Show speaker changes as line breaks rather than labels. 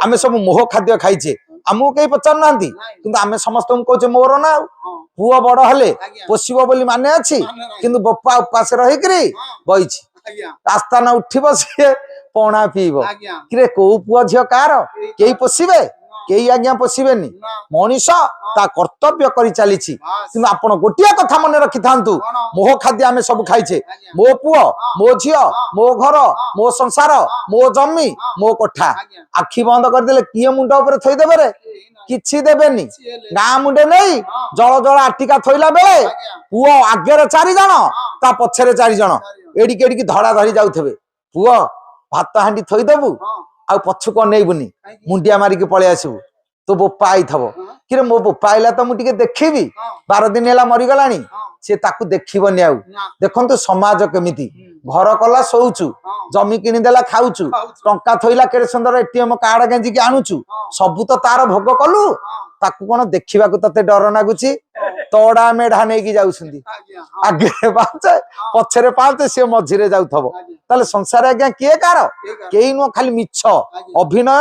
आमे सब मोह खाद्य खाइछे आमको कहीं पचार ना किंतु आमे समस्त कहे मोर ना पुओ बड़ हेले पोषिब बोली माने अच्छी किंतु बप्पा उपास रही बही रास्ता ना उठिब सी पणा पीब कि कौ पुओ झील कार कई पोषिबे कई आज्ञा पोषिबेनी मनीष ता कर्तव्य करी चली किंतु आपण गोटिया कथा मन रखि थांतु मोह खाद्य आमे सब खाइछे मो पुओ मो झियो मो घर मो संसार मो जमी मो कोठा आखि बंद कर देले किए मुंड ऊपर थई देबे रे किछि देबेनी गाँ मुंडे नहीं जल जल आटिका थोइला बेले पुओ आगे चारि जण ता पछरे चारि जण एडिक एडिक धड़ा धरी जाउथबे पुओ भात हांडी थोई देबु आ पछुक नेइबुनी मुंडिया मारिक पळे आसीबु तो बोपा आई थबो कि मो बोपा आइला तो मुझे देखी 12 दिन है मरीगलानी सी ताकू देखनी आउ देखु समाज केमिति घर कला शोचु जमी किनीदेला खाऊचु टंका थोइला केड़े सुंदर एटीएम कार्ड गेंजिकी आणुचु सबू तो तार भोग कलु ताकू कौन देखा तते डर नागुची तोड़ा मेढ़ा नहीं जाऊँ आगे पाचे पछरे पाचे सी मझिरे जाऊ ताले संसार आज्ञा किए कार कई नुह खाली मिछ अभिनय ना